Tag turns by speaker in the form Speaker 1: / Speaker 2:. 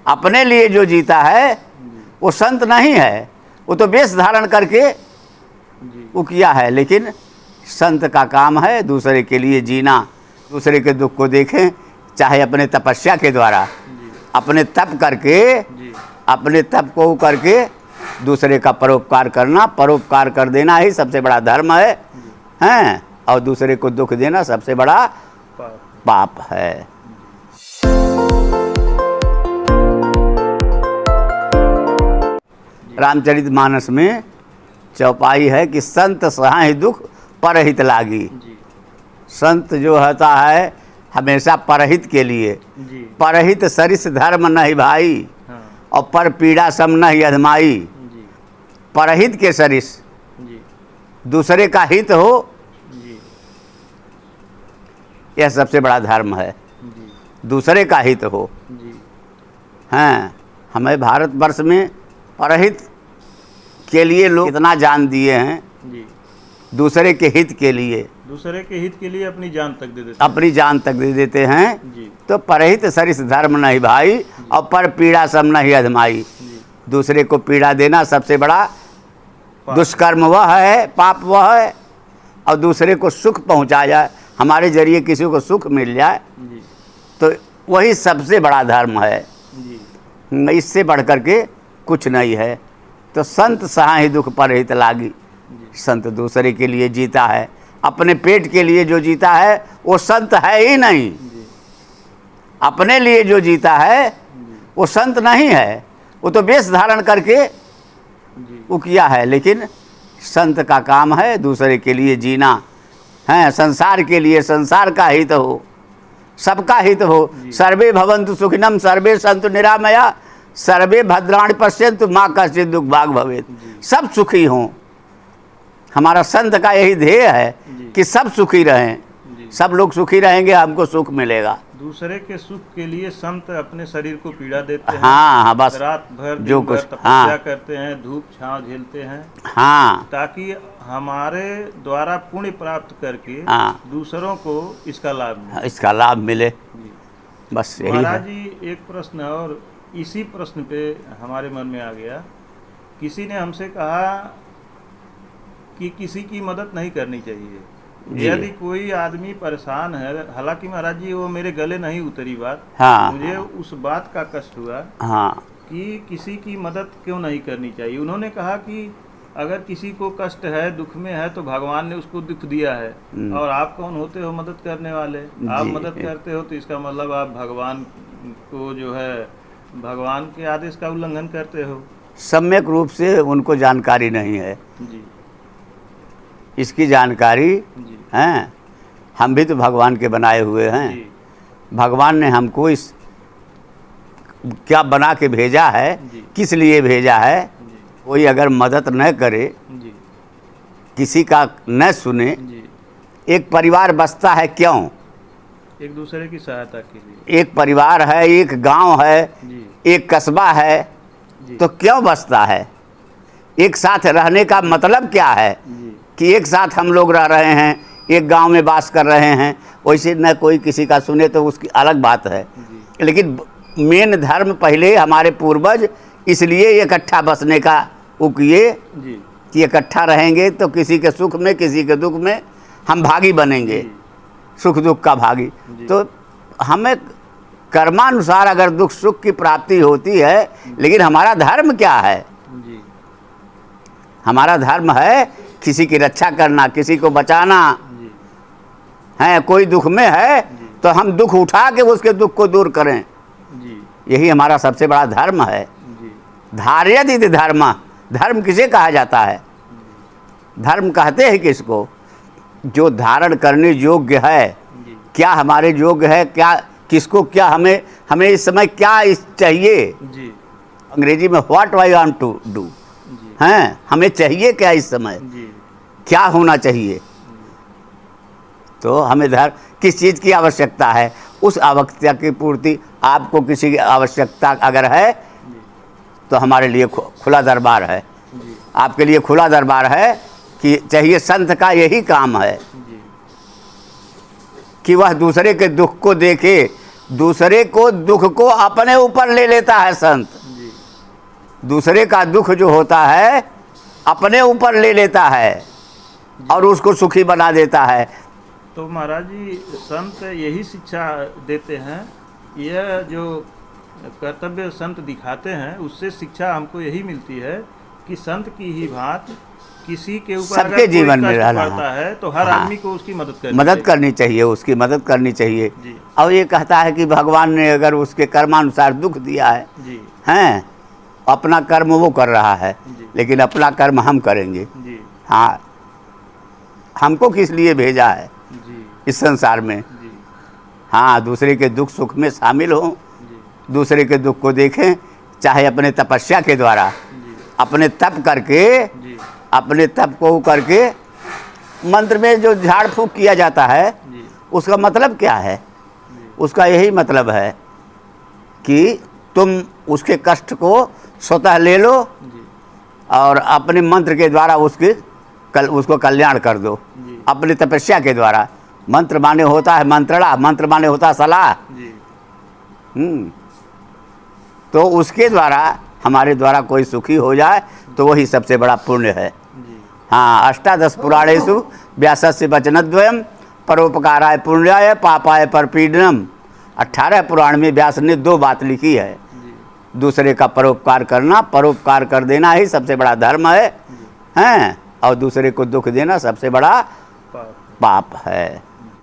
Speaker 1: अपने लिए जो जीता है वो संत नहीं है, वो तो वेश धारण करके वो किया है। लेकिन संत का काम है दूसरे के लिए जीना, दूसरे के दुख को देखें, चाहे अपने तपस्या के द्वारा, अपने तप करके, अपने तप को करके दूसरे का परोपकार करना, परोपकार कर देना ही सबसे बड़ा धर्म है, हैं, और दूसरे को दुख देना सबसे बड़ा पाप है। रामचरितमानस में चौपाई है कि संत सहाय दुख परहित लागी। संत जो होता है हमेशा परहित के लिए, परहित सरिस धर्म नहीं भाई, और पर पीड़ा सम नहीं अधमाई। परहित के सरिस, दूसरे का हित हो, यह सबसे बड़ा धर्म है, दूसरे का हित हो। हैं, हमें भारतवर्ष में परहित के लिए लोग इतना जान दिए हैं, दूसरे के हित के लिए,
Speaker 2: दूसरे के हित के लिए अपनी जान तक दे देते हैं,
Speaker 1: अपनी जान तक दे देते हैं। तो परहित सरिस धर्म नहीं भाई, और पर पीड़ा सम नहीं अधमाई। दूसरे को पीड़ा देना सबसे बड़ा दुष्कर्म वह है, पाप वह है, और दूसरे को सुख पहुंचा जाए, हमारे जरिए किसी को सुख मिल जाए, तो वही सबसे बड़ा धर्म है। इससे बढ़ कर के कुछ नहीं है। तो संत सहाय दुख परहित लागी। संत दूसरे के लिए जीता है, अपने पेट के लिए जो जीता है वो संत है ही नहीं। अपने लिए जो जीता है वो संत नहीं है, वो तो वेश धारण करके वो किया है। लेकिन संत का काम है दूसरे के लिए जीना, हैं, संसार के लिए, संसार का हित हो, सबका हित हो। सर्वे भवन्तु सुखिनम सर्वे सन्तु निरामया सर्वे भद्राणि पश्यन्तु माँ कश्चित् दुख भाग भवेत्। सब सुखी हों, हमारा संत का यही ध्येय है कि सब सुखी रहें। सब लोग सुखी रहेंगे, हमको सुख मिलेगा।
Speaker 2: दूसरे के सुख के लिए संत अपने शरीर को पीड़ा देते हैं।
Speaker 1: हाँ, बस
Speaker 2: रात भर
Speaker 1: जो कुछ
Speaker 2: तपस्या करते हैं, धूप छांव झेलते हैं,
Speaker 1: हाँ,
Speaker 2: ताकि हमारे द्वारा पुण्य प्राप्त करके दूसरों को इसका लाभ मिले,
Speaker 1: इसका लाभ मिले। बस यही है।
Speaker 2: महाराज जी, एक प्रश्न और इसी प्रश्न पे हमारे मन में आ गया। किसी ने हमसे कहा कि किसी की मदद नहीं करनी चाहिए। यदि कोई आदमी परेशान है, हालांकि महाराज जी वो मेरे गले नहीं उतरी बात, मुझे उस बात का कष्ट हुआ कि किसी की मदद क्यों नहीं करनी चाहिए। उन्होंने कहा कि अगर किसी को कष्ट है, दुख में है, तो भगवान ने उसको दुख दिया है, और आप कौन होते हो मदद करने वाले। आप मदद करते हो तो इसका मतलब आप भगवान को जो है, भगवान के आदेश का उल्लंघन करते हो।
Speaker 1: सम्यक रूप से उनको जानकारी नहीं है
Speaker 2: जी।
Speaker 1: इसकी जानकारी हैं, हम भी तो भगवान के बनाए हुए हैं। भगवान ने हमको इस क्या बना के भेजा है, किस लिए भेजा है। कोई अगर मदद न करे, किसी का न सुने, एक परिवार बसता है क्यों?
Speaker 2: एक दूसरे की सहायता के लिए।
Speaker 1: एक परिवार है, एक गांव है, एक कस्बा है, तो क्यों बसता है? एक साथ रहने का मतलब क्या है कि एक साथ हम लोग रह रहे हैं, एक गांव में वास कर रहे हैं, वैसे न कोई किसी का सुने तो उसकी अलग बात है। लेकिन मेन धर्म पहले हमारे पूर्वज इसलिए इकट्ठा बसने का वो किए कि इकट्ठा रहेंगे तो किसी के सुख में, किसी के दुख में हम भागी बनेंगे, सुख दुख का भागी। तो हमें कर्मानुसार अगर दुख सुख की प्राप्ति होती है, लेकिन हमारा धर्म क्या है? हमारा धर्म है किसी की रक्षा करना, किसी को बचाना है। कोई दुख में है तो हम दुख उठा के उसके दुख को दूर करें, यही हमारा सबसे बड़ा धर्म है। धार्यदिति धर्म, धर्म किसे कहा जाता है? धर्म कहते हैं किसको? जो धारण करने योग्य है। क्या हमारे योग्य है? क्या किसको क्या हमें इस समय क्या चाहिए? अंग्रेजी में what I want to do, हैं, हमें चाहिए क्या इस समय, क्या होना चाहिए। तो हमें किस चीज़ की आवश्यकता है, उस आवश्यकता की पूर्ति। आपको किसी की आवश्यकता अगर है तो हमारे लिए खुला दरबार है, आपके लिए खुला दरबार है कि चाहिए। संत का यही काम है कि वह दूसरे के दुख को देखे, दूसरे को दुख को अपने ऊपर ले लेता है संत।
Speaker 2: जी
Speaker 1: दूसरे का दुख जो होता है अपने ऊपर ले लेता है और उसको सुखी बना देता है।
Speaker 2: तो महाराज जी संत यही शिक्षा देते हैं, यह जो कर्तव्य संत दिखाते हैं उससे शिक्षा हमको यही मिलती है कि संत की ही भांति किसी के ऊपर
Speaker 1: सबके
Speaker 2: अगर कोई
Speaker 1: जीवन में
Speaker 2: कष्ट
Speaker 1: रहना
Speaker 2: पड़ता है तो हर
Speaker 1: हाँ।
Speaker 2: आदमी को उसकी मदद
Speaker 1: करनी चाहिए, उसकी मदद करनी चाहिए।
Speaker 2: जी
Speaker 1: और ये कहता है कि भगवान ने अगर उसके कर्मानुसार दुख दिया है
Speaker 2: जी
Speaker 1: हैं, अपना कर्म वो कर रहा है,
Speaker 2: जी
Speaker 1: लेकिन अपना कर्म हम करेंगे।
Speaker 2: जी
Speaker 1: हाँ, हमको किस लिए भेजा है
Speaker 2: जी
Speaker 1: इस संसार में।
Speaker 2: जी
Speaker 1: हाँ, दूसरे के दुख सुख में शामिल हों,
Speaker 2: जी
Speaker 1: दूसरे के दुख को देखें, चाहे अपने तपस्या के द्वारा,
Speaker 2: जी
Speaker 1: अपने तप करके,
Speaker 2: जी
Speaker 1: अपने तप को करके। मंत्र में जो झाड़ फूक किया जाता है
Speaker 2: जी
Speaker 1: उसका मतलब क्या है?
Speaker 2: जी
Speaker 1: उसका यही मतलब है कि तुम उसके कष्ट को स्वतः ले लो
Speaker 2: जी
Speaker 1: और अपने मंत्र के द्वारा उसको कल्याण कर दो,
Speaker 2: जी
Speaker 1: अपनी तपस्या के द्वारा। मंत्र माने होता है मंत्रणा, मंत्र माने होता है सलाह।
Speaker 2: जी
Speaker 1: तो उसके द्वारा हमारे द्वारा कोई सुखी हो जाए तो वही सबसे बड़ा पुण्य है।
Speaker 2: जी
Speaker 1: हाँ, अष्टादश पुराणेषु व्यासस्य वचनद्वयम् परोपकाराय पुण्याय पापाय परपीडनम। 18 पुराण में व्यास ने 2 बात लिखी है।
Speaker 2: जी
Speaker 1: दूसरे का परोपकार करना, परोपकार कर देना ही सबसे बड़ा धर्म है, हैं, और दूसरे को दुख देना सबसे बड़ा
Speaker 2: पाप
Speaker 1: पाप है।